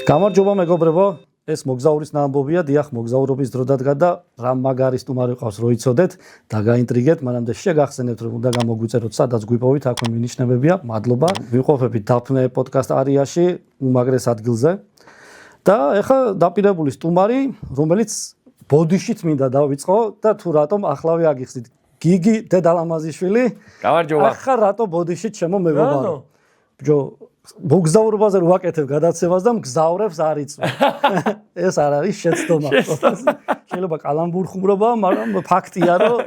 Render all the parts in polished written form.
გამარჯობა მეგობრებო, ეს მოგზაურის ნამბობია, დიახ, მოგზაურობის დრო დადგა და რა მაგარი სტუმარი ყავს რო იცოდეთ და გაინტრიგეთ, მანამდე შეგახსენებთ რომ უნდა გამოგვიწეროთ სადაც გვიპოვით, აქვე მინიშნებებია. მადლობა. ვიმყოფებით დაფნე პოდკასტ არიაში, უმაგრეს ადგილზე. და ეხლა დაპირებული სტუმარი, რომელიც ბოდიშით მინდა დავიწყო და თუ რატომ ახლავე აგიხსნით. გიგი დედალამაზიშვილი. გამარჯობა. ახლა რატო ბოდიშით შემომეგობარო? ბიჭო მოგზაურობაზე რო ვაკეთებ გადაცემას და მგზავრებს არ იწვევ. ეს არ არის შეცდომა. შეიძლება კალამბურ ხუმრობაა, მაგრამ ფაქტია რომ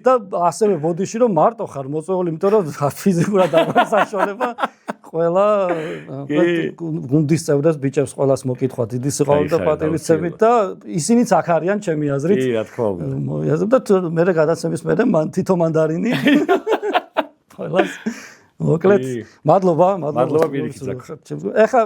და ასევე ბოდიში რომ მარტო ხარ მოწვეული, იმიტომ რომ ფიზიკურად არ აქვს საშუალება. ყველა გუნდის წევრებს ბიჭებს ყველას მოკითხვა დიდი სიყვარული და პატივისცემით და ისინიც აქ არიან ჩემი აზრით. კი, რა თქმა უნდა. მოიაზრებ და მე გადაცემის მერე თითო მანდარინი. ყველას მოკლედ, მადლობა პირიქით. ეხლა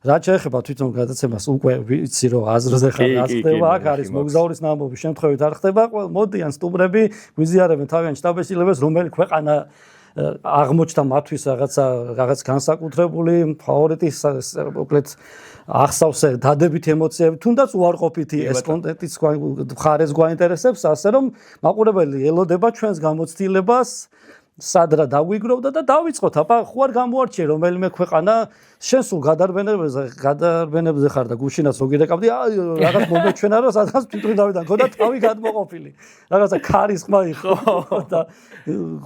რა შეეხება თვითონ გადაცემას უკვე ვიცი რომ აზრზე ხარ რა ხდება, აქ არის მოგზაურის ნამბობი, შემთხვევით არ ხდება, მოდიან სტუმრები, გვიზიარებენ თავიანთ შტაბ-ბეჭდილებას, რომელი ქვეყანა აღმოჩნდა მათთვის რაღაც განსაკუთრებული ფავორიტი, მოკლედ ახსავსე დადებითი ემოციები, თუნდაც უარყოფითი ეს კონტენტიც მხარეს გვაინტერესებს, ასე რომ მაყურებელი ელოდება ჩვენს გამოცდილებას სად რა დაგვიგროვდა და დავიწყოთ. აბა ხო არ გამოარჩიე რომელიმე ქვეყანა შენ სულ გადარბენებზე ხარ და გუშინაც რო გირეკავდი რაღაც მომეჩვენა რომ სადღაც ფიტყვინავიდან ხო და თავი გადმოყოფილი რაღაცა ქარისხმა იყო და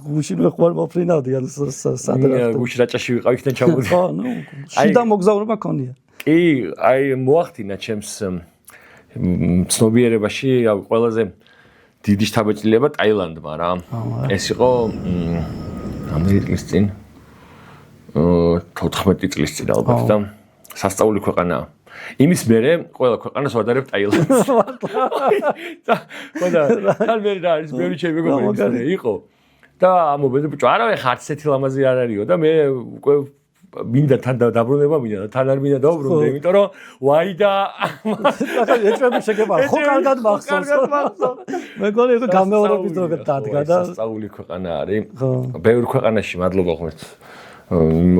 გუშინვე ხო არ მოფრინავდი ან სად რა გუში რაჭაში ვიყავ იქიდან ჩამოვიდი. ხო, ნუ შიდა მოგზაურობა ქონია. კი, აი მოახდინა ჩემს ცნობიერებაში ყველაზე დიდი შთაბეჭდილება ტაილანდმა რა. ეს იყო რამდენი წლის წინ? 14 წლის წინ ალბათ და სასწაული ქვეყანაა. იმის მერე ყველა ქვეყანას ვადარებ ტაილანდს. და თან მე რა არის ბევრი ჩემი მეგობარი იყო. და ამობედი ბიჭო, არავე ხარ ესეთი ლამაზი არ არისო და მე უკვე მინდა თან დაბრუნება მინდა და თან არ მინდა დავბრუნდე, იმიტომ რომ ვაი და ახლა ეჭვები შეგება, ხო კარგად მახსოვს. მეგონი იყო გამეორების დრო დადგა და სასწაული ქვეყანა არის. ბევრ ქვეყანაში მადლობა ხომ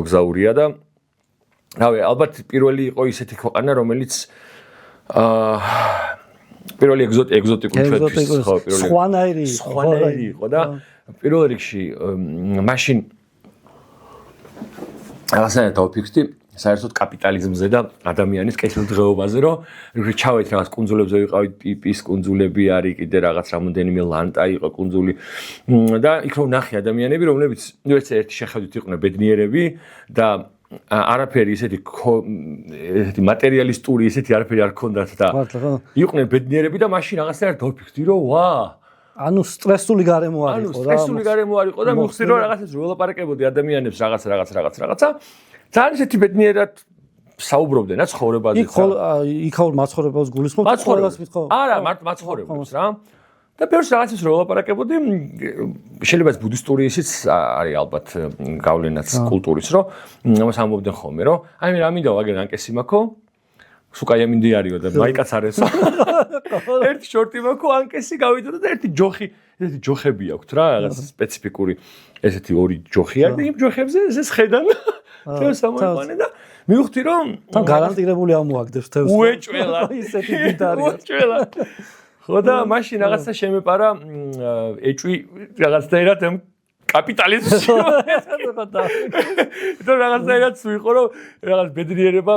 მოგზაურია და რავი, ალბათ პირველი იყო ისეთი ქვეყანა, რომელიც პირველი ეგზოტიკული ჩვენთვის ხო, პირველი სხვანაირი იყო და პირველ რიგში მაშინ რაღაცნაირად დავფიქრდი საერთოდ კაპიტალიზმზე და ადამიანის კეთილდღეობაზე, რომ ჩავეთ რაღაც კუნძულებზე ვიყავით, პიპის კუნძულები არის, კიდე რაღაც რამოდენიმე ლანტა იყო კუნძული და იქ რომ ნახე ადამიანები, რომლებიც ერთი შეხედვით იყვნენ ბედნიერები და არაფერი ესეთი მატერიალისტური ესეთი არაფერი არ ქონდათ და იყვნენ ბედნიერები და მაშინ რაღაცნაირად დავფიქრდი, რომ ვა ანუ სტრესული გარემო არ იყო რა. სტრესული გარემო არ იყო და მივხვდი რომ რაღაცას ველაპარაკებოდი ადამიანებს რაღაცა. ძალიან ისეთი ბედნიერად საუბრობდნენ რა ცხოვრებაზე. იქაურ მაცხოვრებელს გულისხმობ ყველას მითხო. არა, მარტო მაცხოვრებელს რა. და ბევრს რაღაცას ველაპარაკებოდი, შეიძლება ეს ბუდისტური ისიც არის ალბათ გავლენაც კულტურის, რომ ამას ამბობდნენ ხოლმე, რომ აი მე რა მინდა ვაგერ ანკესი მაქო. სუკაია მინდი არისო და მაიკაც არ ესო. ერთი შორტი მაქო ანკესი გავიდო და ერთი ჯოხი, ესეთი ჯოხები აქვთ რა, რაღაც სპეციფიკური ესეთი ორი ჯოხი არის და იმ ჯოხებზე ეს ხედან. თევს ამოიყვანე და მივხვდი რომ თან გარანტირებული ამოაგდებს თევს. უეჭველა ისეთი დიდარია. უეჭველა. ხო და მაშინ რაღაცა შემეპარა ეჭვი რაღაცნაირად ამ კაპიტალიზმში. და რაღაცნაირად ვიყო რომ რაღაც ბედნიერება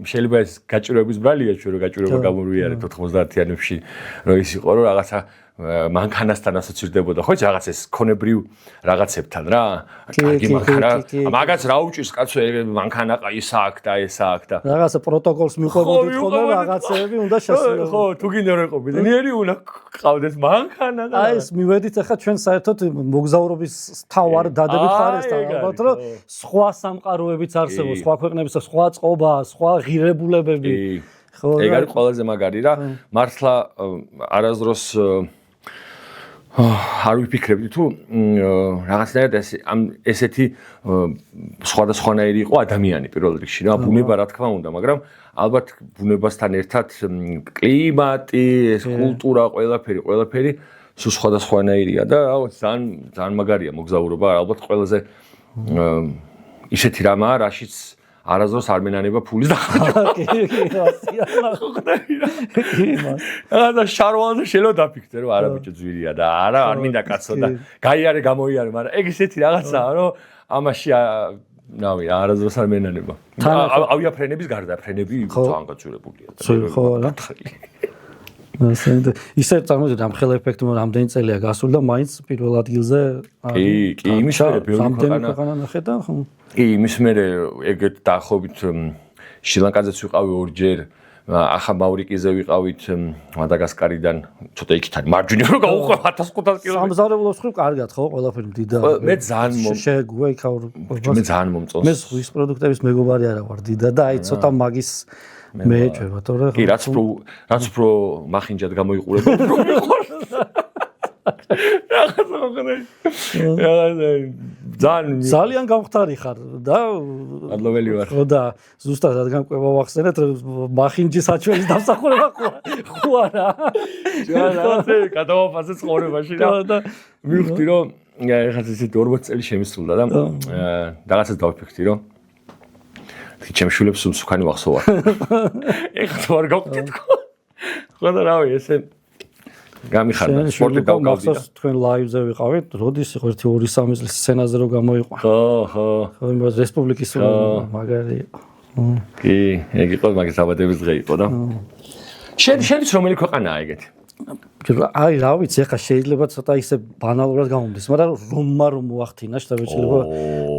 შეიძლება ეს გაჭირვების ბრალია ჩვენ რომ გაჭირვება გამოვიარეთ 90-იანებში რომ ის იყო რომ რაღაცა მანქანასთან ასოცირდებოდა ხო რაღაც ეს ქონებრივ რაღაცებთან რა კარგი მანქანა მაგაც რა უჭირს კაცო მანქანა ის აქ და ეს აქ და რაღაცა პროტოკოლს მიყვებოდით ხოლმე რაღაცეები უნდა შესრულო ხო თუ გინდა რომ იყო ბედნიერი უნდა ყავდეს მანქანა და აი ეს მივედით ახლა ჩვენ საერთოდ მოგზაურობის თავარ დადებით ხარესთან ალბათ რომ სხვა სამყაროებიც არსებობს სხვა ქვეყნებისა სხვა წყობა სხვა ღირებულებები ხო ეგ არის ყველაზე მაგარი რა მართლა არასდროს არ ვიფიქრებდი თუ რაღაცნაირად ესეთი სხვადასხვანაირი იყო ადამიანი პირველ რიგში რა ბუნება რა თქმა უნდა მაგრამ ალბათ ბუნებასთან ერთად კლიმატი ეს კულტურა ყველაფერი სულ სხვადასხვანაირია და ძალიან მაგარია მოგზაურობა ალბათ ყველაზე ისეთი რამაა რაშიც არასდროს არ მენანება ფულის დახმარება. კი, ასიანა. კი, მას. და შარვალზე შელო დაფიქრე რომ არა ბიჭო ძვირია და არა არ მინდა კაცო და გაიარე გამოიარე, მაგრამ ეგ ესეთი რაღაცაა რომ ამაში ნავი არასდროს არ მენანება. ავია ფრენების გარდა ფრენები წანგაცურებულია. ხო რა. ისე წარმოვიდგინე ამ ხელა ეფექტი რამდენი წელია გასული და მაინც პირველ ადგილზე კი იმის მერე ბევრი ქვეყანა ნახე და ხო კი იმის მერე ეგეთ დაახლოებით შრი-ლანკაზეც ვიყავი ორჯერ ახლა მავრიკიზე ვიყავით მადაგასკარიდან ცოტა იქით არის მარჯვნივ რომ გავუყვე 1500 კილომეტრი სამზარეულოს ხრივ კარგად ხო ყველაფერი მდიდა მე ძალიან შეგუე იქ მე ძალიან მომწონს მე ზღვის პროდუქტების მეგობარი არა ვარ დიდა და აი ცოტა მაგის მეეჭვება თორე კი რაც უფრო მახინჯად გამოიყურება უფრო მიყვარს ძალიან გამختარი ხარ და მადლობელი ვარ ხო და ზუსტად რადგან ყვება ვახსენეთ მახინჯის საჩვენის დამსახურება ხო არა ჯანაზე გადავაფასე ცხოვრებაში და მივხვდი რომ ეხლა ისეთი 40 წელი შემისრულდა და რაღაცას დავფიქრდი რომ ჩემ შვილებს მსუქანი ვახსოვარ. ეხლა თუ არ გავხდით ხო და რავი ესე გამიხარდა სპორტი დავკავდი და თქვენ ლაივზე ვიყავით, როდის იყო 1-2-3 წლის სცენაზე რომ გამოიყვა. ხო. ხო იმას რესპუბლიკის მაგარი. კი, ეგ იყო მაგის დაბადების დღე იყო და შენთვის რომელი ქვეყანაა ეგეთი? აი რა ვიცი, ახლა შეიძლება ცოტა ისე ბანალურად გამომდის, მაგრამ რომ მოახდინა შეთებეჭდილება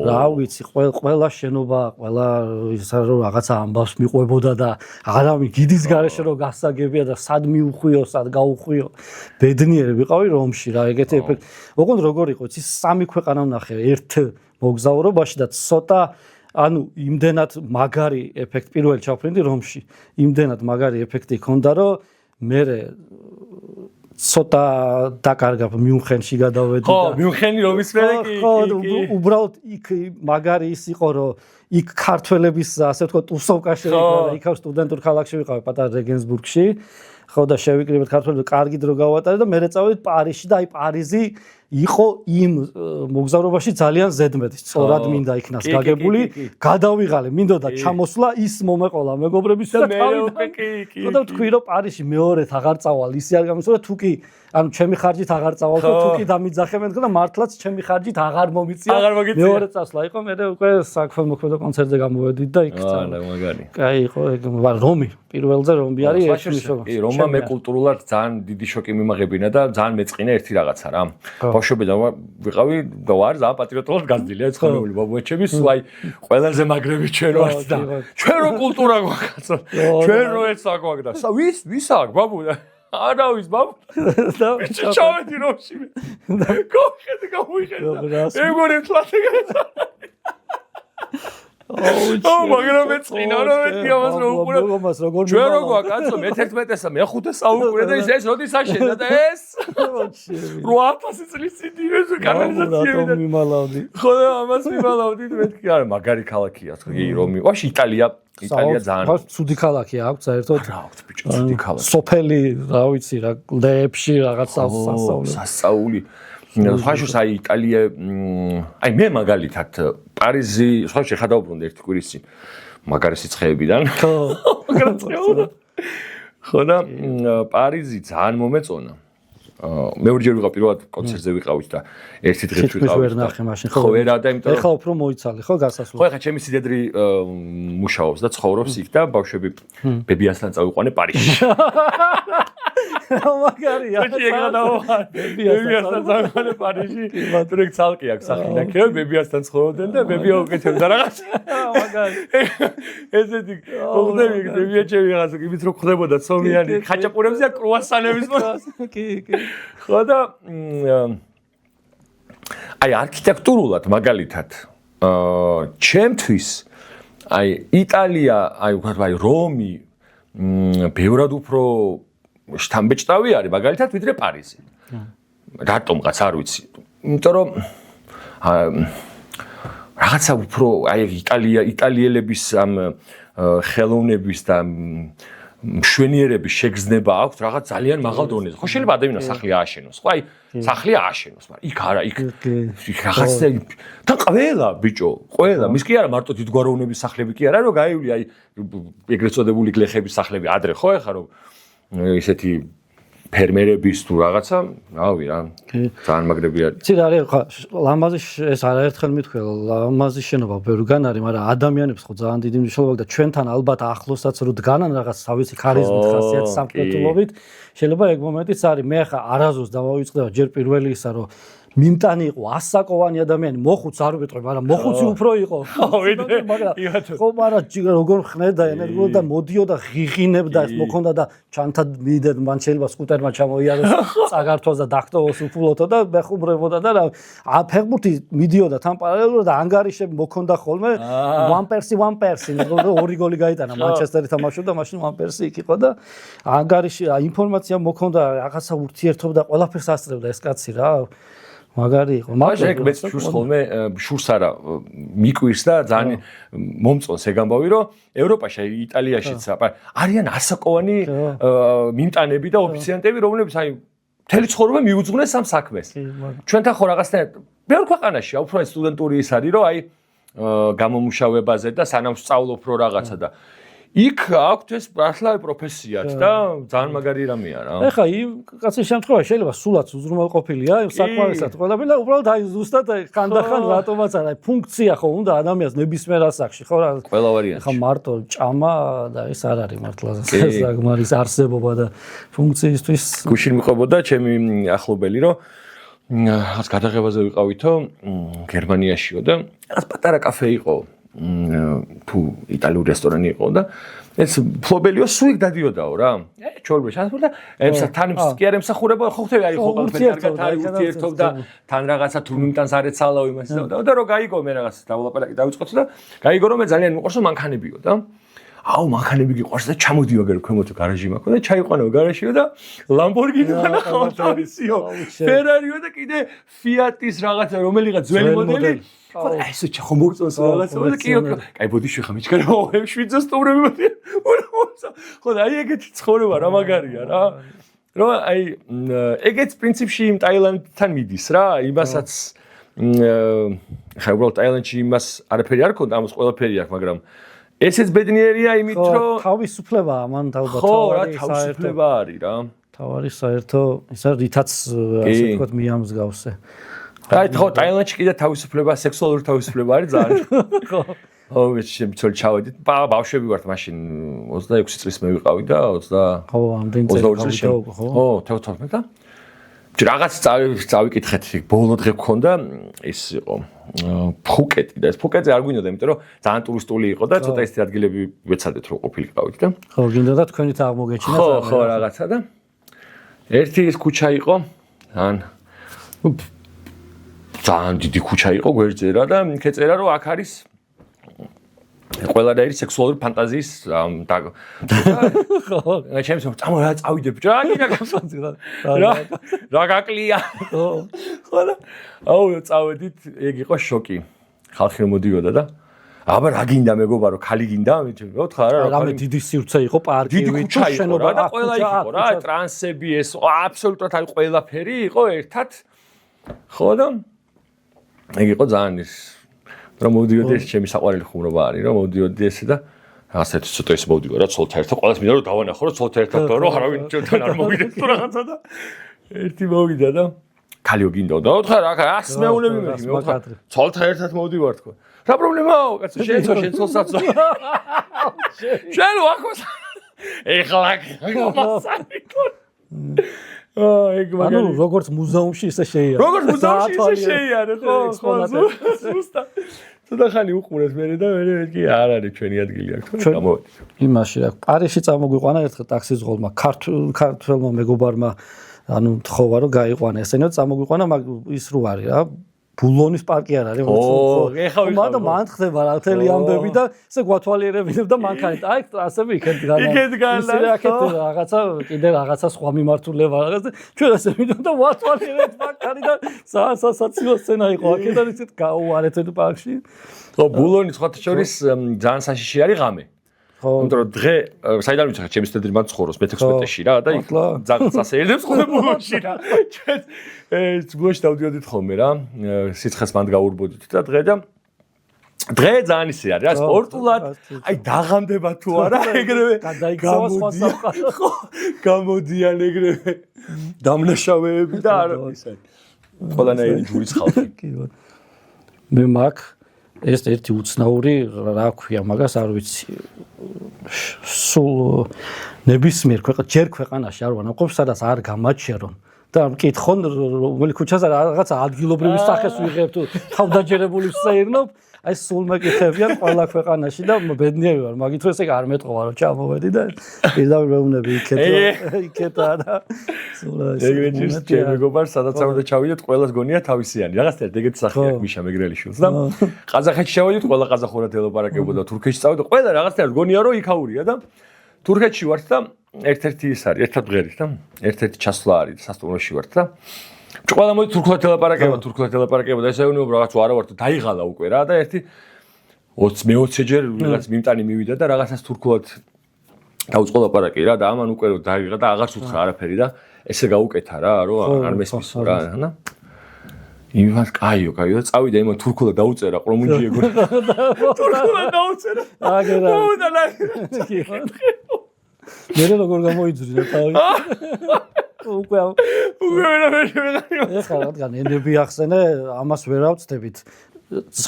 რა ვიცი, ყველა შენობა, ყველა ის რომ რაღაცა ამბავს მიყვებოდა და არავინ გიდის გარეშე რომ გასაგებია და სად მიუხვიო, სად გაუხვიო. ბედნიერი ვიყავი რომში რა, ეგეთი ეფექტი. ოღონდ როგორ იყო, იცი სამი ქვეყანა ვნახე ერთ მოგზაურობაში და ცოტა ანუ იმდენად მაგარი ეფექტი პირველ ჩავფრინდი რომში. იმდენად მაგარი ეფექტი ჰქონდა რომ მე ცოტა დაკარგა მიუნხენში გადავედი და ხო მიუნხენი რომ ისმერე კი ხო უბრალოდ იქ მაგარი ის იყო რომ იქ ქართველების ასე ვთქვათ ტუსოვკა შეიქმნა და იქ სტუდენტურ ქალაქში ვიყავი პატარა რეგენსბურგში ხო და შევიკრიბეთ ქართველები კარგი დრო გავატარეთ და მე წავედით პარიზში და აი პარიზი იყო იმ მოგზაურობაში ძალიან ზედმეტი სწორად მინდა იქნას გაგებული გადავიღალე მინდოდა ჩამოსვლა ის მომეყოლა მეგობრების და თავი და თქვი რომ პარიზში მეორედ აღარ წავალ ისი არ გამისურვა თუ კი ანუ ჩემი ხარჯით აღარ წავალ და თუ კი დამიძახებენ და მართლაც ჩემი ხარჯით აღარ მომიწია მეორე წასვლა იყო მე უკვე საქმე-მოქმედო კონცერტზე გამოვედით და იქ წავალ მაგარი კაი იყო ეგ რომი პირველზე რომი არის ერთი მნიშვნელობა კი რომა მე კულტურულად ძალიან დიდი შოკი მიმაღებინა და ძალიან მეწყინა ერთი რაღაცა რა ბავშვობიდან ვიყავი და ვარ ძალიან პატრიოტულად გაზრდილია ცხოვრებული ბაბუეჩები სულ ყველაზე მაგრები ჩვენ ვართ და ჩვენ რო კულტურა გვაქვს ჩვენ რო ეცა გვაქვს და ვის აქვს ბაბუ არავის ბაბუ და ჩავედი რომში და გოხედი გამოიხედა ეგორი თლათი გაიცა მაგრამ მეწყინა რომ ერთი ამას რო უყურე ჩვენ რო გვაკაცო მე-11-ისა მე-5 საუკუნე და ეს როდის აშენდა და ეს 8000 წლის წინ ეს კანალიზაციები მიმალავდი ხო და ამას მიმალავდი მეთქი არა მაგარი ქალაქია თქვი რომი ვაში იტალია ძალიან ცუდი ქალაქი აქვს საერთოდ რა აქვს ბიჭო ცუდი ქალაქი სოფელი რა ვიცი რა კლდეებში რაღაც სასწაული სხვაშორის აი იტალია აი მე მაგალითად პარიზი სხვაში ხა დავუბრუნდი ერთი კვირის წინ მაგარი სიცხეებიდან ხო და პარიზი ძალიან მომეწონა მე ორჯერ ვიყავ პირველად კონცერტზე ვიყავით და ერთი დღე ვიყავით ხო ვერა და იმიტომ ეხლა უფრო მოიცალე ხო გასასვლელი ხო ეხლა ჩემი სიდედრი მუშაობს და ცხოვრობს იქ და ბავშვები ბებიასთან წავიყვანე პარიზში მაგარია ბებიასთან წავიყვანე პარიზში მათრეკ ცალკე აქვს სახიდან ქე ბებიასთან ცხოვრობდნენ და ბებია უკეთებდა რაღაც მაგარი ესეთი ხდები ბებიაჩები რაღაც იმით რო ხდებოდა ცომიანი ხაჭაპურებზე და კრუასანების კი ხო და აი არქიტექტურულად მაგალითად ჩემთვის აი იტალია აი ვქოთ აი რომი ბევრად უფრო შთამბეჭდავი არის მაგალითად ვიდრე პარიზი რატომღაც არ ვიცი იმიტომ რომ რაღაცა უფრო აი იტალიელების ამ ხელოვნების და მშვენიერების შეგრძნება აქვს რაღაც ძალიან მაღალ დონეზე. ხო შეიძლება ადამიანს სახლი ააშენოს. ხო აი სახლი ააშენოს, მაგრამ იქ არა, იქ რაღაც და ყველა ბიჭო, ყველა მის კი არა მარტო დიდგვაროვნების სახლები კი არა, რომ გაივლი აი ეგრეთ წოდებული გლეხების სახლები ადრე ხო ეხა რომ ისეთი ფერმერების თუ რაღაცა, რავი რა. ძალიან მაგრები არის. ცირ არის ხა ლამაზი ეს არაერთხელ მithქვია ლამაზი შენობა ბევრგან არის, მაგრამ ადამიანებს ხო ძალიან დიდი მნიშვნელობა აქვს და ჩვენთან ალბათ ახლოსაც რო დგანან რაღაც თავისი ქარიზმით, ხასიათით, სამკეთებლობით, შეიძლება ეგ მომენტიც არის. მე ხა არაზოს დავავიწყდება ჯერ პირველი ისა რომ მიმტანი იყო 100 საკოვანი ადამიანი, მოხუც არ ვიტყვი, მაგრამ მოხუცი უფრო იყო. ხო, მაგრამ როგორ ხნედა ენერგიულად და მოდიოდა ღიღინებდა ეს მოქონდა და ჩანთად მიდედ მან შეიძლება სკუტერმა ჩამოიაროს წაგართვას და დახტოვოს უფულოთო და მეხუბრებოდა და ფეხბურთი მიდიოდა თან პარალელურად და ანგარიშები მოქონდა ხოლმე 1% ორი გოლი გაიტანა მანჩესტერი თამაშობდა მაშინ 1% იქ იყო და ანგარიში ინფორმაცია მოქონდა რაღაცა ურთიერთობდა ყველაფერს ასწრებდა ეს კაცი რა მაგარი იყო. მაგრამ მე შურს ხოლმე შურს არა მიკვირს და ძალიან მომწონს ეგ ამბავი რომ ევროპაში, იტალიაშიც არიან ასაკოვანი მიმტანები და ოფიციანტები, რომლებიც აი მთელი ცხოვრება მიუძღვნეს ამ საქმეს. ჩვენთან ხო რაღაცნაირად ბევრ ქვეყანაში უფრო სტუდენტური ის არის რომ აი გამომუშავებაზე და სანამ სწავლობ რო რაღაცა და იქ აქვთ ეს მართლა პროფესიად და ძალიან მაგარი რამეა რა. ეხა იმ კაცის შემთხვევაში შეიძლება სულაც უზრუნველყოფილია იმ საკმარისად ყველაფერი და უბრალოდ აი ზუსტად ხანდახან რატომაც არა ფუნქცია ხო უნდა ადამიანს ნებისმიერ ასაკში ხო რა ყველა ვარიანტი. ეხა მარტო ჭამა და ეს არ არის მართლა საკმარის არსებობა და ფუნქციისთვის გუშინ მიყვებოდა ჩემი ახლობელი რომ რაღაც გადაღებაზე ვიყავითო გერმანიაშიო და რაღაც პატარა კაფე იყო თუ იტალიური რესტორანი იყო და ეს ფლობელიო სულ დადიოდაო რა. ჩორბეში ასწორდა ემსა თან კი არ ემსახურება ხო ხთები არის ხო ყველაფერი კარგად არის ურთიერთობდა თან რაღაცა თუ მიმტანს არ ეცალა იმას და რომ გაიგო მე რაღაც დავლაპარაკი დავიწყოთ და გაიგო რომ მე ძალიან მიყვარს მანქანებიო და აუ მანქანები გიყვარს და ჩამოდიო აგერ ქვემოთ გარაჟი მაქვს და ჩაიყვანო გარაჟიო და ლამბორგინი ხავთარისიო ფერარიო და კიდე ფიატის რაღაცა რომელიღაც ძველი მოდელი ხო ეს ხო მოგწონს რაღაცა და კიო კაი ბოდიში ხა მიჩქარა შვიცე სტუმრები მოდი ხო და აი ეგეთი ცხოვრება რა მაგარია რა რომ აი ეგეც პრინციპში იმ ტაილანდთან მიდის რა იმასაც ხა უბრალოდ ტაილანდში იმას არაფერი არ ქონდა ამას ყველაფერი აქვს მაგრამ ესეც ბედნიერია იმით რომ თავისუფლებაა მან ალბათ ხო რა თავისუფლება არის რა თავარი საერთო ისა რითაც ასე ვთქვათ მიამსგავსე აი ხო ტაილანდში კიდე თავისუფლება სექსუალური თავისუფლება არის ძალიან ხო ხო შემცოლ ჩავედით ბავშვები ვართ მაშინ 26 წლის მე ვიყავი და 20 ხო ამდენ წელი ხო 12 და რაღაც წავიკითხეთ ბოლო დღე გქონდა ის იყო ფუკეტი და ეს ფუკეტზე არ გვინდოდა იმიტომ რომ ძალიან ტურისტული იყო და ცოტა ისეთი ადგილები ვეცადეთ რომ ყოფილიყავით და ხო გინდა და თქვენით აღმოგეჩინათ ხო რაღაცა და ერთი ის ქუჩა იყო ძალიან დიდი ქუჩა იყო გვერდზე რა და იქ ეწერა რომ აქ არის ყველანაირი სექსუალური ფანტაზიის ხო ჩემს წამო რა წავიდე ბიჭო რა გინდა გასვანძი რა გაკლია ხო და აუ წავედით ეგ იყო შოკი ხალხი რომ მოდიოდა და აბა რა გინდა მეგობარო ხალი გინდა მეთხარ არა რამე დიდი სივრცე იყო პარკი შენობა და ყველა იყო რა ტრანსები ეს აბსოლუტურად აი ყველაფერი იყო ერთად ხო და ეგ იყო ძალიან ის რომ მოდიოდი ეს ჩემი საყვარელი ხუმრობა არის რომ მოდიოდი ესე და ასეთ ცოტა ის მოვდიო რა ცოლთან ერთად ყველას მინდა რომ დავანახო რომ ცოლთან ერთად და რომ არავინ ჩვენთან არ მოვიდეს თუ რაღაცა და ერთი მოვიდა და ქალიო გინდოდა ოთხარ რა ას მეუნები მე ოთხარ ცოლთან ერთად მოვდივარ თქო რა პრობლემაა კაცო შენ ცოლსაც შენ ვახოს ეხლა გასაიკო ეგ მაგარი ანუ როგორც მუზეუმში ისე შეიარა როგორც მუზეუმში ისე შეიარა ხო ზუსტად და ხანი უყურეთ მე და მე კი არ არის ჩვენი ადგილი აქ თქო გამოვედი იმაში რა პარიზში წამოგვიყვანა ერთხელ ტაქსის ღოლმა ქართველმა მეგობარმა ანუ თხოვა რომ გაიყვანა ესენო წამოგვიყვანა ის რო არის რა ბულონის პარკი არ არის ხო მაგრამ მან ხდება რა თელი ამბები და ესე გვათვალიერებინებ და მანქანით აი ტრასები იქეთ განა რაღაცა კიდე რაღაცა სხვა მიმართულება რაღაცა ჩვენ ასე ვიდო და ვათვალიერებთ მანქანი და სასაცილო სცენა იყო აქედან ისეთ გაუარეთ პარკში ხო ბულონის სხვათა შორის ძალიან საშიში არის ღამე იმიტომ რომ დღე საიდან ვიცახე ჩემი სტედრი მან ცხოვრობს მე-16-ში რა და იქ ძაღლს ასე ერდებს ხოლმე ბულოში რა. ჩვენ ბულოში დავდიოდით ხოლმე რა. სიცხეს მანდ გაურბოდით და დღე ძალიან ისე არის რა სპორტულად აი დაღამდება თუ არა ეგრევე გამოდიან ეგრევე დამნაშავეები და არა ისე ყველანაირი ჯურის ხალხი. მე მაგ ეს ერთი უცნაური რა ქვია მაგას არ ვიცი სულ ნებისმიერ ჯერ ქვეყანაში არ ვანაყოფ სადაც არ გამაჩერონ და მკითხონ რომელი ქუჩაზე რაღაცა ადგილობრივი სახეს ვიღებ თუ თავდაჯერებული ვსეირნობ აი სულ მეკითხებიან ყველა ქვეყანაში და ბედნიერი ვარ მაგით რომ ესე არ მეტყობა რომ ჩამოვედი და პირდაპირ მეუბნები იქეთა და სულ ეგრეჯერ მეგობარ სადაც უნდა ჩავიდეთ ყველას გონია თავისიანი რაღაცნაირად ეგეთი სახე აქვს მიშა მეგრელიშვილს და ყაზახეთში ჩავიდით ყველა ყაზახურად ელაპარაკებოდა თურქეთში წავიდა ყველა რაღაცნაირად გონია რომ იქაურია და თურქეთში ვართ და ერთ-ერთი ის არის ერთად ღერით და ერთ-ერთი ჩასვლა არის სასტუმროში ვართ და ყველა მოდი თურქულად ელაპარაკება და ესე ეუბნება რაღაც არა ვარ დაიღალა უკვე რა და ერთი 20 ჯერ რაღაც მიმტანი მივიდა და რაღაცას თურქულად დაუწყო ლაპარაკი რა და ამან უკვე რომ დაიღა და აღარც უთხრა არაფერი და ესე გაუკეთა რა რომ არ მესმის რა და იმას კაიო და წავიდა იმან თურქულად დაუწერა ყრომუნჯი ეგონა თურქულად დაუწერა აგერა მე როგორ გამოიძვრინა თავი უკვე ეხლა რადგან ენები ახსენე ამას ვერ ავწდებით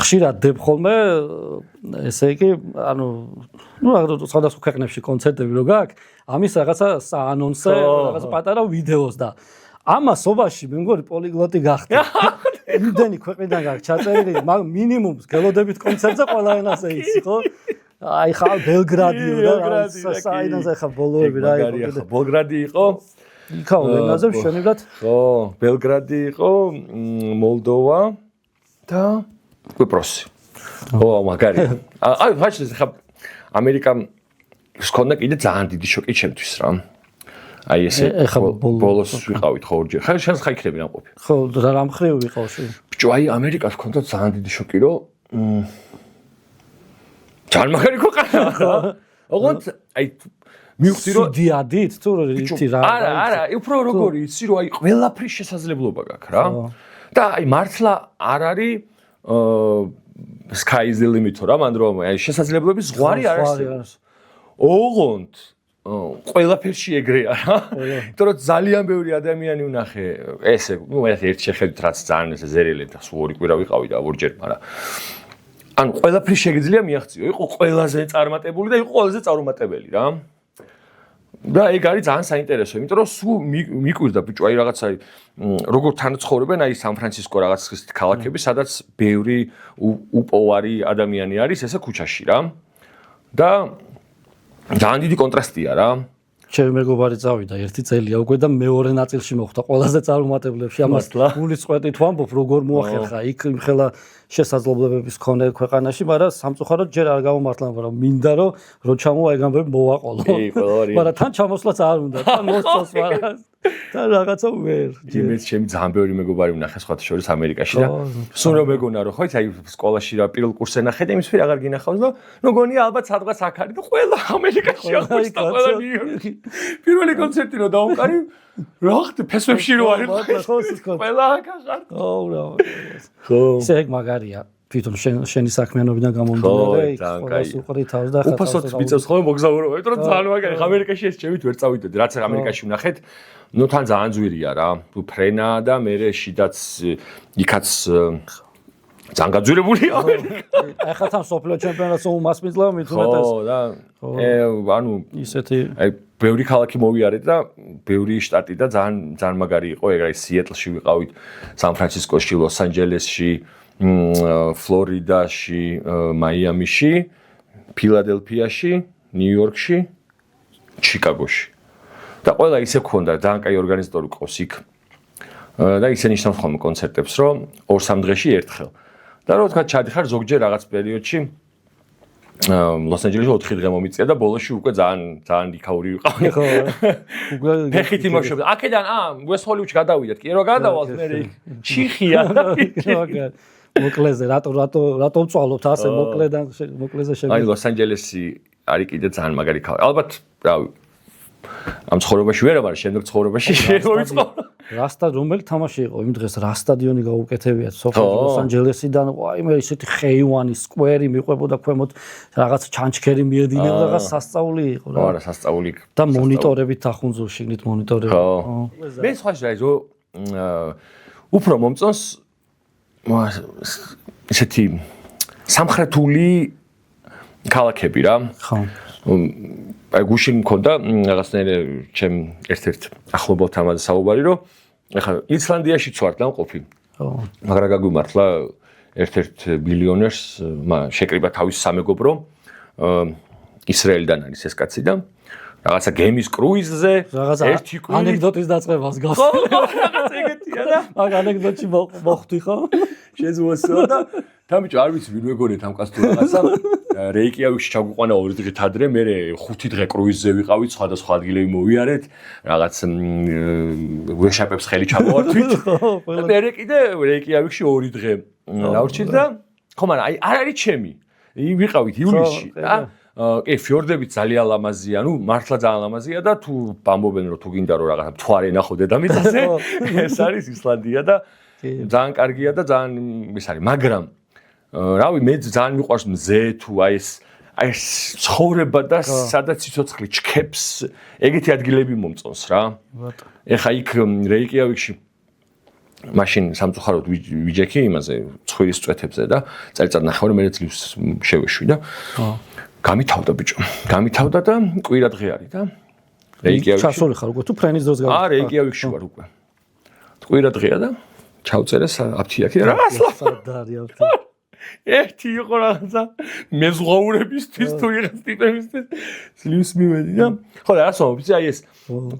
ხშირად დებ ხოლმე ესე იგი ანუ სხვადასხვა ქვეყნებში კონცერტები რო გაქვს ამის რაღაცა საანონსე რაღაცა პატარა ვიდეოს და ამასობაში მე მგონი პოლიგლოტი გახდა იმდენი ქვეყნიდან გაქვს ჩაწერილი მინიმუმს გელოდებით კონცერტზე ყველა ენაზე იცი ხო აი ხა ბელგრადიო და საინანზე ხა ბოლოები რა იყო ბელგრადი იყო იქაო ენაზე მშვენივრად ხო ბელგრადი იყო მოლდოვა და კვიპროსი ო მაგარი აი ვაჩეს ხა ამერიკა სკონდა კიდე ძალიან დიდი შოკი ჩემთვის რა აი ესე ბოლოს ვიყავით ხო ორჯერ ხა შენს ხა იქნები ნამყოფი ხო რა მხრივ ვიყავში ბიჭო აი ამერიკას ჰქონდა ძალიან დიდი შოკი რომ ძალიან მაგარი ქვეყანა რა ოღონდ აი მივხვდი რომ დიადით თუ იცი რა არა უფრო როგორი იცი რომ აი ყველაფრის შესაძლებლობა გაქვს რა და აი მართლა არ არის sky is the limit რა მან რომ აი შესაძლებლობის ზღვარი არ არის ოღონდ ყველაფერში ეგრეა რა იმიტომ რომ ძალიან ბევრი ადამიანი ვნახე ესე ნუ ერთ შეხედვით რაც ძალიან ესე ზერელე და სულ ორი კვირა ვიყავი და ორჯერ მაგრამ ანუ ყველაფრის შეგიძლია მიაღწიო იყო ყველაზე წარმატებული და იყო ყველაზე წარუმატებელი რა და ეგ არის ძალიან საინტერესო, იმიტომ რომ სულ მიკვირდა ბიჭო, აი რაღაცა როგორ თან ცხოვრობენ აი სან-ფრანცისკო რაღაც ქალაქები, სადაც ბევრი უპოვარი ადამიანი არის ესე ქუჩაში რა. და ძალიან დიდი კონტრასტია რა. ჩემი მეგობარი წავიდა ერთი წელია უკვე და მეორე ნაწილში მოხვდა ყველაზე წარუმატებლებში ამას გულის წვეტით ვამბობ როგორ მოახერხა იქ ხელა შესაძლებლობების მქონე ქვეყანაში, მაგრამ სამწუხაროდ ჯერ არ გამომართლა, მაგრამ მინდა რომ ჩამოვა ეგ ამბები მოვაყოლო. მაგრამ თან ჩამოსვლაც არ უნდა, თან მოსწოს მაგრამ და რაღაცა ვერ. იმეც ჩემი ძალიან ბევრი მეგობარი ვნახე სხვათა შორის ამერიკაში და სულ რომ მეგონა რომ ხო იცი აი სკოლაში რა პირველ კურსზე ნახე და იმის ფერ აღარ გინახავს და მეგონია ალბათ სადღაც აქ არის და ყველა ამერიკაში აღმოჩნდა ყველა ნიუ-იორკი. პირველი კონცერტი რო დაუკარი რა ხდება ფესვებში რო არის ყველა აქ აღარ. ხო. ისე მაგარია. თვითონ შენი საქმიანობიდან გამომდინარე იქ ყველას უყრი თავს და ხატავს. უფასოდ მიწევს ხოლმე მოგზაურობა, იმიტომ რომ ძალიან მაგარი. ამერიკაში ეს ჩემით ვერ წავიდოდი, რაც ამერიკაში ვნახეთ, ნუ თან ძალიან ძვირია რა. ფრენა და მე შიდაც იქაც ძალიან გაძვირებულია. ახლა თან სოფლიო ჩემპიონატს უმასპინძლა მithumetas. ხო და ანუ ისეთი აი ბევრი ქალაქი მოვიარეთ და ბევრი შტატი და ძალიან მაგარი იყო. ეგ არის სიეტლში ვიყავით, სან-ფრანცისკოში, ლოს-ანჯელესში, ფლორიდაში, მაიამიში, ფილადელფიაში, ნიუ-იორკში, ჩიკაგოში. და ყველა ისე გქონდა, ძალიან კაი ორგანიზატორი ყავს იქ. და ისე ნიშნავს ხოლმე კონცერტებს, რომ 2-3 დღეში ერთხელ. და რო თქვა ჩადიხარ ზოგჯერ რაღაც პერიოდში ლოს-ანჯელესში 4 დღე მომიწია და ბოლოში უკვე ძალიან იქაური ვიყავი. ხო. ფეხით იმოშობდა. აქედან უესტ ჰოლივუდში გადავიდეთ. კი რო გადავალთ მე ჩიხია. მოკლეზე რატომ წვალობთ ასე მოკლეზე აი ლოს-ანჯელესი არის კიდე ძალიან მაგარი ქალაქი. ალბათ, რავი, ამ ცხოვრებაში ვერა, მაგრამ შემდეგ ცხოვრებაში შევიწყო. რა რომელი თამაში იყო იმ დღეს რა სტადიონი გაუკეთებიათ სოფიას ლოს-ანჯელესიდან აი მე ისეთი ხეივანი სკვერი მიყვებოდა ქვემოთ რაღაც ჩანჩქერი მიედინებოდა რაღაც სასწაული იყო რა. არა სასწაული და მონიტორებით ახუნძო შიგნით მონიტორები. მე სხვა შეიძლება უფრო მომწონს ესეთი სამხრეთული ქალაქები რა. ხო. აი გუშინ მქონდა რაღაცნაირი ჩემ ერთ-ერთ ახლობელთან ამაზე საუბარი რომ ეხლა ისლანდიაში ვარ და მყოფი. ხო. მაგრამ გაგვიმართლა ერთ-ერთ ბილიონერს შეკრიბა თავის სამეგობრო ისრაელიდან არის ეს კაცი და რაღაცა გემის კრუიზზე ერთი კვირი ანეკდოტის დაწყებას გავს. ხო, რაღაც ეგეთია და მაგ ანეკდოტში მოხვდი ხო? შეზუსტო და თამბიჭო არ ვიცი ვინ მეგონეთ ამ კაცს თუ რაღაცა რეიკიავიკში ჩაგვიყვანა 2 დღით ადრე, მე 5 დღე კრუიზზე ვიყავით, სხვადასხვა ადგილები მოვიარეთ, რაღაც ვეშაპებს ხელი ჩამოვართვით. მე კიდე რეიკიავიკში 2 დღე დავრჩით და ხო, მაგრამ აი არ არის ჩემი. ვიყავით ივლისში და კი ფიორდებით ძალიან ლამაზია, ნუ მართლა ძალიან ლამაზია და თუ ბამბობენ რომ თუ გინდა რომ რაღაცა მთვარე ნახო დედამიწაზე, ეს არის ისლანდია და ძალიან კარგია და ძალიან ის არის, მაგრამ რავი მე ძალიან მიყვარს მზე თუ აი ეს ცხოვრება და სადაც სიცოცხლე ჩქებს, ეგეთი ადგილები მომწონს რა. ეხა იქ რეიკიავიკში მაშინ სამწუხაროდ ვიჯექი იმაზე ცხვირის წვეთებზე და წელიწად ნახევარი მე ძლივს შევეშვი და გამითავდა ბიჭო. გამითავდა და კვირა დღე არის და რეიკიავიკში. ჩასული ხარ უკვე თუ ფრენის დროს გავიხარ. რეიკიავიკში ვარ უკვე. კვირა დღეა და ჩავწერე აფთიაქი და რა სადარი აფთიაქი. ერთი იყო რაღაცა მეზღვაურებისთვის თუ იღებს ტიპებისთვის ძლივს მივედი და ხო და რასო ვიცი აი ეს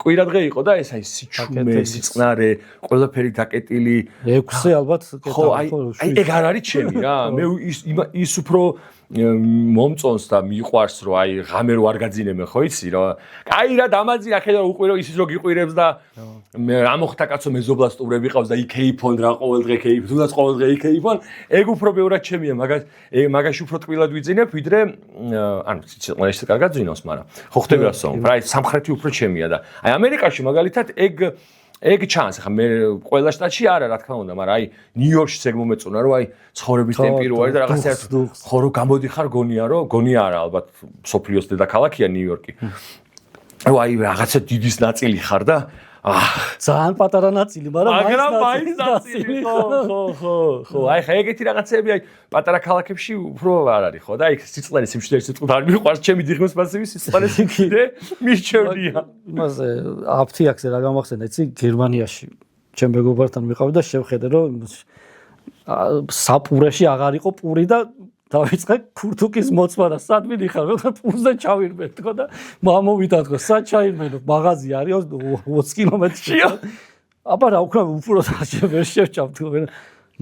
კვირა დღე იყო და ეს აი სიჩუმე სიწყნარე ყველაფერი დაკეტილი 6 ალბათ ხო აი ეგ არ არის ჩემი რა მე ის უფრო მომწონს და მიყვარს რომ აი ღამე რო არ გაძინებენ ხო იცი რა კაი რა დამაძია ხედავ უყვირო ისიც რო გიყვირებს და მე რა მოხდა კაცო მეზობლას სტუმრები ყავს და იქეიფონ რა ყოველ დღე ქეიფ თუნდაც ყოველ დღე იქეიფონ ეგ უფრო ბევრად ჩემია მაგაში უფრო ტყილად ვიძინებ ვიდრე ანუ ცოტა კარგად ძინავს მაგრამ ხო ხდები რასო რა სამხრეთი უფრო ჩემია და აი ამერიკაში მაგალითად ეგ ჩანს ხა მე ყველა შტატში არა რა თქმა უნდა მაგრამ აი ნიუ-იორკშიც ეგ მომეწონა რომ აი ცხოვრების ტემპი რო არის და რაღაცა ხო რომ გამოდიხარ გონია არა ალბათ სოფლიოს დედაქალაქია ნიუ-იორკი რომ აი რაღაცა დიდის ნაწილი ხარ და ძალიან პატარა ნაწილი მაგრამ მაინც ნაწილი ხო აი ხა ეგეთი რაღაცები აი პატარა ქალაქებში უფრო არ არის ხო და აი სიწყლე სიმშვიდე სიტყვით არ მიყვარს ჩემი დიღმის მასივი სიწყლე სიმშვიდე მიჩვენია იმაზე აფთიაქზე რა გამახსენდა იცი გერმანიაში ჩემ მეგობართან მიყავი და შევხედე რომ საპურეში აღარ იყო პური და დავიწყე ქურთუკის მოწმარა სად მიდიხარ მე პურზე ჩავირმე თქო და მამოვიდა თქო სად ჩაირმენო მაღაზია არის 20 კილომეტრში აბა რა უკვე უფრო ვერ შევჭამ თქო მე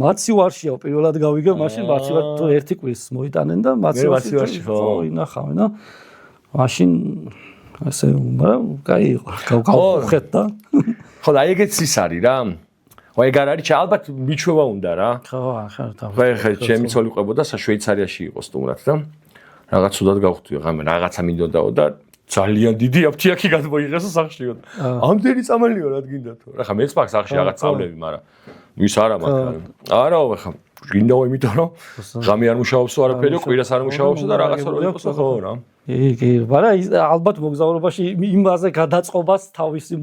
მაცი ვარშია პირველად გავიგე მაშინ მაცი ვარ თუ ერთი კვირს მოიტანენ და მაცი ვარში ხო ინახავენ და მაშინ ასე მაგრამ კაი იყო გავხეთ და ხო და ეგეც ის არის რა ხო ეგ არ არის ალბათ მიჩვევა უნდა რა ხო ახლა ხო ჩემი ცოლი ყვებოდა შვეიცარიაში იყო სტუმრად და რაღაც ცუდად გავხვდი ღამე რაღაცა მინდოდაო და ძალიან დიდი აფთიაქი გადმოიღეს სახშიო ამდენი წამალიო რა გინდა თუ რა ხა მეც მაქვს სახში რაღაც წავლები მაგრამ ვის არა მაგრამ არაო ხა გინდაო იმიტომ რომ ღამე არ მუშაობსო არაფერი კვირას არ მუშაობსო და რაღაცა რო იყოსო ხო რა კი მაგრამ ალბათ მოგზაურობაში იმაზე გადაწყობას თავისი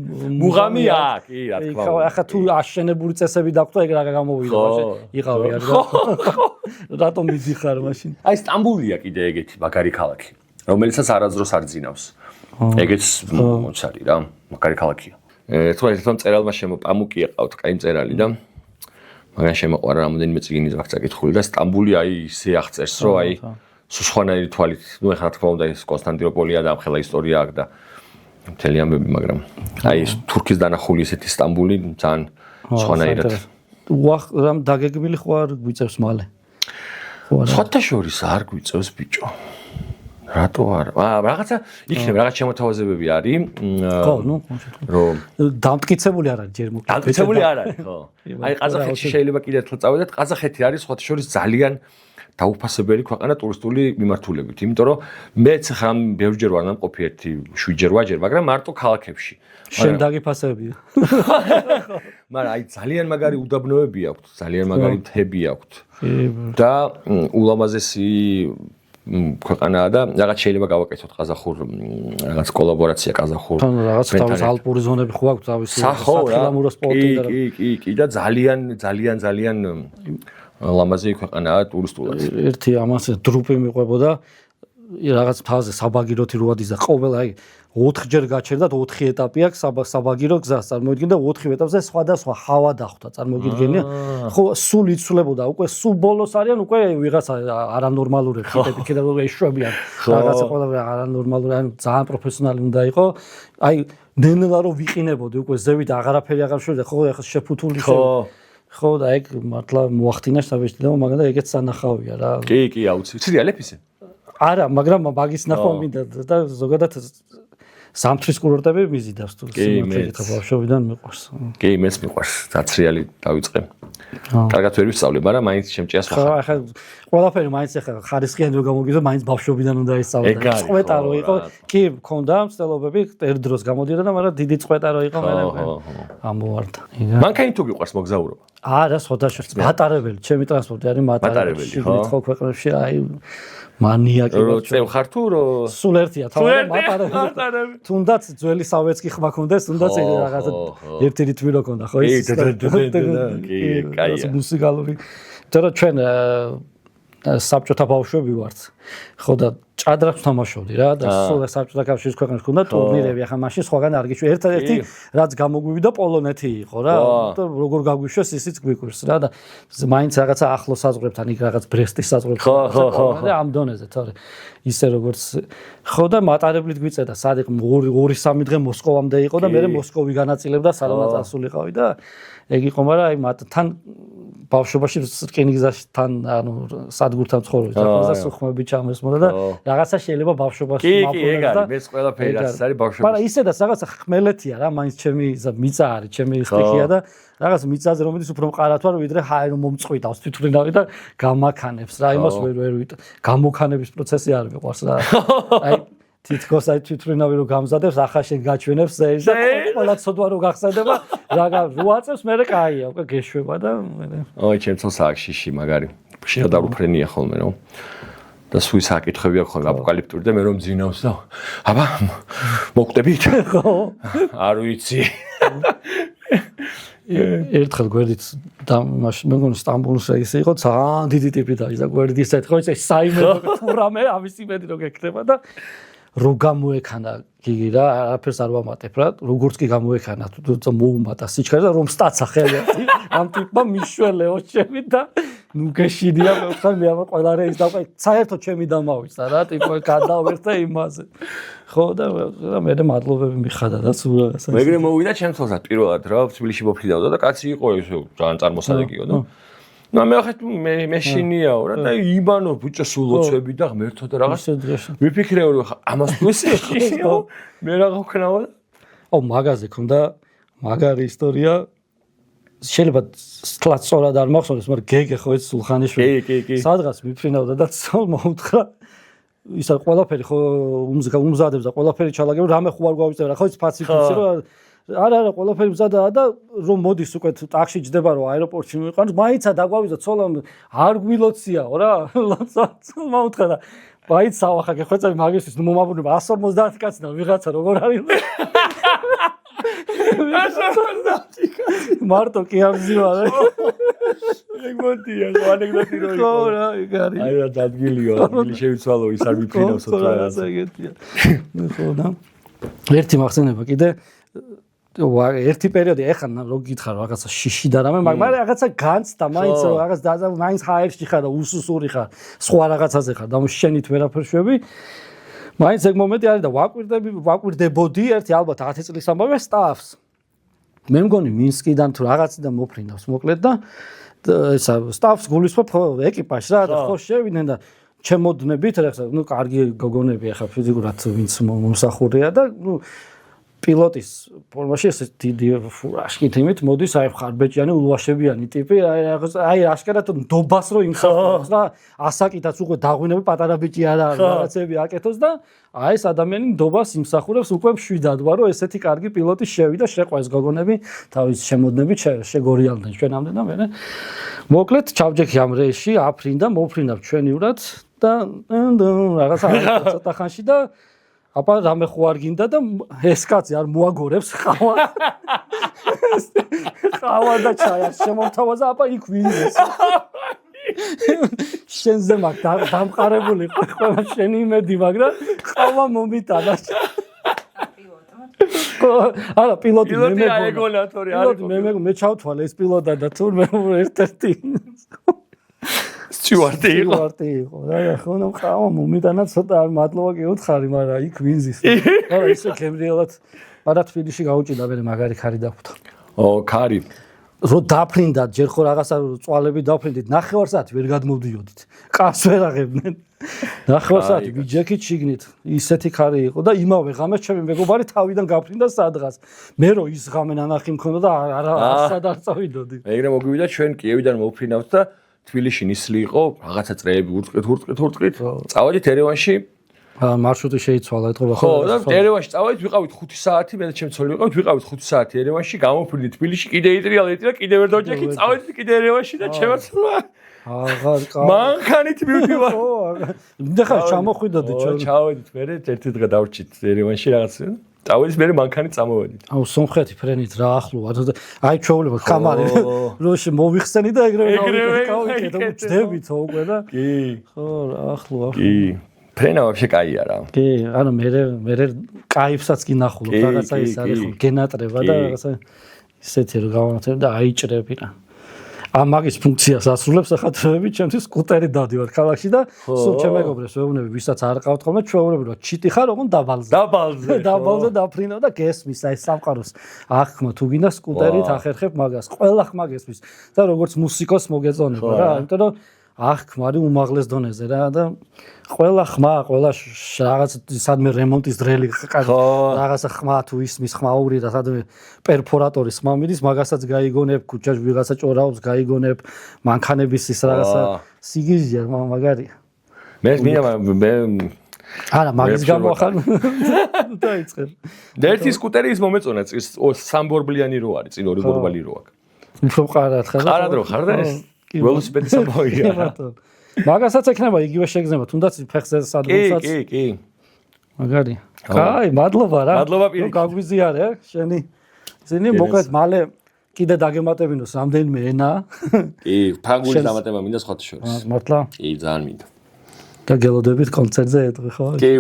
მუღამი აქვს კი რა თქმა უნდა ახლა თუ აშენებული წესები დაგვდა ეგ რა გამოვიდა მაშინ იყავი არ და რატომ მიდიხარ მაშინ აი სტამბულია კიდე ეგეთი მაგარი ქალაქი რომელიცაც არაძროს არ ძინავს ეგეც მოцаრი რა მაგარი ქალაქია ერთგვარად წერალმა შემოპამუკი აყავთ კაი მწერალი და მაგრამ შემოყვარა რამოდენიმე წიგნის ვაქცაკითხული და სტამბული აი ისე აღწერს რომ აი სხვანაირი თვალით ნუ ეხლა თქმა უნდა ეს კონსტანტინოპოლია და ამხელა ისტორია აქვს და მთელი ამბები მაგრამ აი ეს თურქის დანახული ესეთი სტამბული ძალიან სხვანაირად რამ დაგეგმილი ხო არ გვიწევს მალე ხო არა სხვათა შორის არ გვიწევს ბიჭო რატო არა რაღაცა იქნება რაღაც შემოთავაზებები არის ხო ნუ რომ დამტკიცებული არ არის ჯერ მოკლედ დამტკიცებული არ არის ხო აი ყაზახეთში შეიძლება კიდე ერთხელ წავიდეთ ყაზახეთი არის სხვათა შორის ძალიან დაუფასებელი ქვეყანა ტურისტული მიმართულებით, იმიტომ რომ მეც ხა ბევრჯერ ვარ ნამყოფი 7-8-ჯერ, მაგრამ მარტო ქალაქებში. შენ დაგიფასებია. მაგრამ აი ძალიან მაგარი უდაბნოები აქვთ, ძალიან მაგარი მთები აქვთ. და ულამაზესი ქვეყანაა და რაღაც შეიძლება გავაკეთოთ ყაზახურ რაღაც კოლაბორაცია ყაზახურ. თან რაღაც თავის ალპური ზონები ხო აქვს თავისი საფრთხილამურო სპორტი და კი და ძალიან ლამაზი ქვეყანაა ტურისტულად. ერთი ამას დრუპი მიყვებოდა რაღაც თავზე საბაგიროთი როადის და ყოველ აი 4-ჯერ გაჩერდა 4 ეტაპი აქვს საბაგირო გზას წარმოიდგინე და 4 ეტაპზე სხვადასხვა ჰავა დახვდა წარმოიდგენია ხო სულ იცვლებოდა უკვე სულ ბოლოს არიან უკვე ვიღაც არანორმალური ხიტები კიდე რომ ეშვებიან რაღაცა ყველა არანორმალური ან ძალიან პროფესიონალი უნდა იყო აი ნელა რომ ვიყინებოდი უკვე ზევით აღარაფერი აღარ შევიდა ხო ეხლა შეფუთული ხო და ეგ მართლა მოახდინა საბეჭდილო მაგრამ და ეგეც სანახავია რა კი აუცილებლად ცრი ალეფისე არა მაგრამ მაგის ნახვა მინდა და ზოგადად სამთრის კურორტები ვიზიდავს თუ სიმართლე ბავშვობიდან მიყვარს. კი, მეც მიყვარს. დაცრიალი დავიწყე. კარგად ვერ ვისწავლე, მაგრამ მაინც შემჭიას ხო, ახლა ყველაფერი მაინც ახლა ხარისხიანი რო გამოგიძო, მაინც ბავშვობიდან უნდა ისწავლო. წვეტა რო იყო, კი, მქონდა მცდელობები, ერთ დროს გამოდიოდა და მაგრამ დიდი წვეტა რო იყო, მე ამოვარდა. მანქანით თუ გიყვარს მოგზაურობა? არა, სხვადასხვა მატარებელი, ჩემი ტრანსპორტი არის მატარებელი. ხო, ქვეყნებში აი მანიაკი წევ ხარ თუ რო სულ ერთია თავი მატარებელი თუნდაც ძველი სავეცკი ხმა ქონდეს თუნდაც რაღაცა ერთი რიტმი რო ქონდა ხო ის კი კაია მუსიკალური თორე ჩვენ საბჭოთა ბავშვები ვართ ხო და ჭადრაკს თამაშობდი რა და სულ საბჭოთა კავშირის ქვეყნებს ქონდა ტურნირები ახლა მაშინ სხვაგან არ გიშვი ერთ-ერთი რაც გამოგვივიდა პოლონეთი იყო რა და როგორ გაგვიშვეს ისიც გვიკვირს რა და მაინც რაღაცა ახლო საზღვრებთან იქ რაღაც ბრესტის საზღვრებთან და ამ დონეზე თორე ისე როგორც ხო და მატარებლით გვიწედა სად იყო 2-3 დღე მოსკოვამდე იყო და მე მოსკოვი განაწილებდა სადაც ასულიყავი და ეგ იყო მაგრამ აი თან ბავშვობაში რკინიგზაში თან ანუ სადგურთან ცხოვრობდი და სუხმები ჩამოსმოდა და რაღაცა შეიძლება ბავშვობაში მაფონდა და მეც ყველაფერი რაც არის ბავშვობაში მაგრამ ისედაც რაღაცა ხმელეთია რა მაინც ჩემი მიწა არის ჩემი სტიქია და რაღაც მიწაზე რომელიც უფრო მყარად ვარ ვიდრე ჰაი რომ მომწყვიტავს თვითმფრინავი და გამაქანებს რა იმას ვერ გამოქანების პროცესი არ მიყვარს რა აი თითქოს აი თვითმფრინავი რომ გამზადებს ახლა შენ გაჩვენებს და ყველა ცოდვა რომ გახსენდება რა როაწევს მე კაია უკვე გეშვება და ოი ჩემ თოსა აქ შიში მაგარი შეადარ უფრენია ხოლმე რომ და სულ საკითხები აქვს ხოლმე აპოკალიფტური და მე რომ ძინავს და აბა მოკვდებით ხო არ ვიცი ერთხელ გვერდით და მაშინ მე მგონი სტამბოლის რეისი იყო ძალიან დიდი ტიპი და გვერდის ეთქო ეს საიმე თუ რამე ამის იმედი რო გეკრება და რო გამოექანა გიგი რა არაფერს არ ვამატებ რა როგორც კი გამოექანა თუ მოუმატა სიჩქარე და რომ სტაცა ხელი ამ ტიპმა მიშველეო ჩემი და ნუ გეშიდია მე ხარ მე ამ ყველა რეის და საერთოდ ჩემი დამავიწყდა რა ტიპო გადავერთე იმაზე ხო და მე მადლობები მიხადა და სულ რაღაცა მეგრე მოვიდა ჩემ თვალსა პირველად რა თბილისში მოფრიდავდა და კაცი იყო ისე ძალიან წარმოსადეგიო და ну მე ხეთ მეშინიაო რა და იბანო ბუჭო სულოცები და ღმერთო და რაღაც ვიფიქრეო რომ ამას თუ ესეშიო მე რა გქნაო ო მაგაზე ქონდა მაგარი ისტორია შეიძლება სწორად არ მახსოვს მაგრამ გეგე ხო ეს სულხანიშვილი კი სადღაც მიფრინავდა და მოუთხრა ისა ყველაფერი ხო უმზადებს და ყველაფერი ჩალაგებ რამე ხო არ გვავიწევ რა ხო ის ფაციფიცი რომ არა ყველაფერი მზადაა და რომ მოდის უკვე ტაქსი ჯდება რომ აეროპორტში მიყანს მაიცა დაგვავიზა ცოლამ არ გვილოციაო რა მოუთხრა და მაიც სავახა გეხვეწები მაგისთვის ნუ მომაბრუნება 150 კაცი და ვიღაცა როგორ არის 150 კაცი მარტო კი ამზივარ ეგ მოდია ანეკდოტი რო იყო ხო რა ეგ არის აი რა ადგილიო ადგილი შევიცვალო ის არ მიფრინავს რა ეგეთია ხო და ერთი მახსენება კიდე ერთი პერიოდი ეხლა რო გითხარ რაღაცა შიში და რამე მაგრამ რაღაცა განცდა მაინც რაღაც მაინც ჰაერში ხარ და უსუსური ხარ სხვა რაღაცაზე ხარ და შენით ვერაფერ შვები მაინც ეგ მომენტი არის და ვაკვირდებოდი ერთი ალბათ 10 წლის ამბავე სტაფს მე მგონი მინსკიდან თუ რაღაციდან მოფრინავს მოკლედ და ესა სტაფს გულისხმობ ეკიპაჟს რა და ხო შევიდნენ და ჩემოდნებით რა ნუ კარგი გოგონები ახლა ფიზიკურად ვინც მომსახურეა და ნუ პილოტის ფორმაში ეს დიდი აშკით იმით მოდის აი ხარბეჭიანი ულვაშებიანი ტიპი აი აშკარად ნდობას რო იმსახურებს და ასაკითაც უკვე დაღვინები პატარა ბიჭი არა რაღაცები აკეთოს და აი ეს ადამიანი ნდობას იმსახურებს უკვე მშვიდად ვარ რომ ესეთი კარგი პილოტი შევიდა შეყვეს გოგონები თავის შემოდნებით შეგორიალდნენ ჩვენამდე და მე მოკლედ ჩავჯექი ამ რეისში აფრინდა მოფრინავ ჩვენივრად და რაღაცა ცოტა ხანში და აბა რამე ხო არ გინდა და ეს კაცი არ მოაგორებს ხავა და ჩაი შემომთავაზა აბა იქ ვინდეს შენზე მაგ დამყარებული ყველა შენი იმედი მაგრამ ხავა მომიტანა არა პილოტი მე ჩავთვალე ეს პილოტა და თურმე ერთ-ერთი სტიუარტი იყო და ხონა ხავა მომიტანა ცოტა არ მადლობა გეუთხარი მაგრამ იქ ვინზის არა ისე გემრიელად მაგრამ თბილისში გაუჭიდა მე მაგარი ხარი დახვდა ხარი რო დაფრინდა ჯერ ხო რაღაცა წვალები დაფრინდით 9 საათი ვერ გადმოვდიოდით ყავს ვერ აღებდნენ 9 საათი ვიჯექით შიგნით ისეთი ხარი იყო და იმავე ღამეს ჩემი მეგობარი თავიდან გაფრინდა სადღაც მე რო ის ღამე ნანახი მქონდა და არასად არ წავიდოდი ეგრე მოგვივიდა ჩვენ კიევიდან მოვფრინავთ და თბილისში ნისლი იყო რაღაცა წრეები ურტყით წავედით ერევანში მარშრუტი შეიცვალა ეთქობა ხო და ერევანში წავედით ვიყავით 5 საათი მე და ჩემი ცოლი ვიყავით 5 საათი ერევანში გამოფრინდით თბილისში კიდე იტრიალეთ და კიდე ვერ დავჯექით წავედით კიდე ერევანში და ჩემაც აღარ მანქანით მივდივარ მინდა ჩამოხვიდოდი ჩვენ ჩავედით მე ერთი დღე დავრჩით ერევანში რაღაც წავედით მე მანქანით წამოვედით აუ სომხეთი ფრენით რა ახლოა აი ჩვეულებრივ კამარი როში მოვიხსენი და ეგრევე გავიკეთე ვწდებით უკვე და კი ხო რა ახლოა კი ფრენა вообще კაია რა კი ანუ მე кайფსაც კი ნახულობ რაღაცა ის არის ხო გენატრება და რაღაცა ისეთი რომ გავანათებ და აიჭრები რა ამ მაგის ფუნქციას ასრულებს ახლა ჩემთვის სკუტერი დავდივარ ქალაქში და სულ ჩემ მეგობრებს ვეუბნები ვისაც არ ყავთ ხოლმე ჩვეულებრივად ჩიტი ხარ ოღონდ დაბალზე დაფრინავ და გესმის აი სამყაროს ახმა თუ გინდა სკუტერით ახერხებ მაგას ყველა ხმა გესმის და როგორც მუსიკოს მოგეწონება რა იმიტომ რომ ახმარი უმაღლეს დონეზე რა და ყველა ხმა ყველა რაღაც სადმე რემონტის დრელი რაღაცა ხმა თუ ისმის ხმაური და სადმე პერფორატორის ხმა მიდის მაგასაც გაიგონებ ქუჩაში ვიღაცა ჭორაობს გაიგონებ მანქანების ის რაღაცა სიგიჟია მაგარია მე არა მაგის გამო ახალ დაიწყებ და ერთი სკუტერი ის მომეწონა წის სამბორბლიანი რო არის წინ ორი ბორბალი რო აქვს უფრო ყარად რო ხარ და ეს ველოსიპედის ამოვიგა მაგასაც ექნება იგივე შეგზნება თუნდაც ფეხზე სადღაც კი მაგარი კაი მადლობა რა მადლობა პირიქით გაგვიზიარე შენი ისინი მოკლედ მალე კიდე დაგემატებინოს რამდენიმე ენა კი ფრანგული დამატება მინდა სხვათა შორის მართლა კი ძალიან მინდა და გელოდებით კონცერტზე ეტყვი ხო კი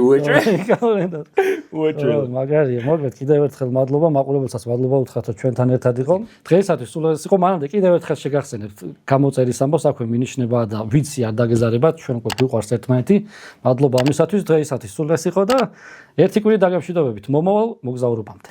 უეჭვე მაგარია მოკლედ კიდევ ერთხელ მადლობა მაყურებელსაც მადლობა უთხრათ რომ ჩვენთან ერთად იყო დღეისათვის სულ ეს იყო მანამდე კიდევ ერთხელ შეგახსენებთ გამოწერის ამბავს აქვე მინიშნება და ვიცი არ დაგეზარებათ ჩვენ უკვე გვიყვარს ერთმანეთი მადლობა ამისათვის დღეისათვის სულ ეს იყო და ერთი კვირი დაგემშვიდობებით მომავალ მოგზაურობამდე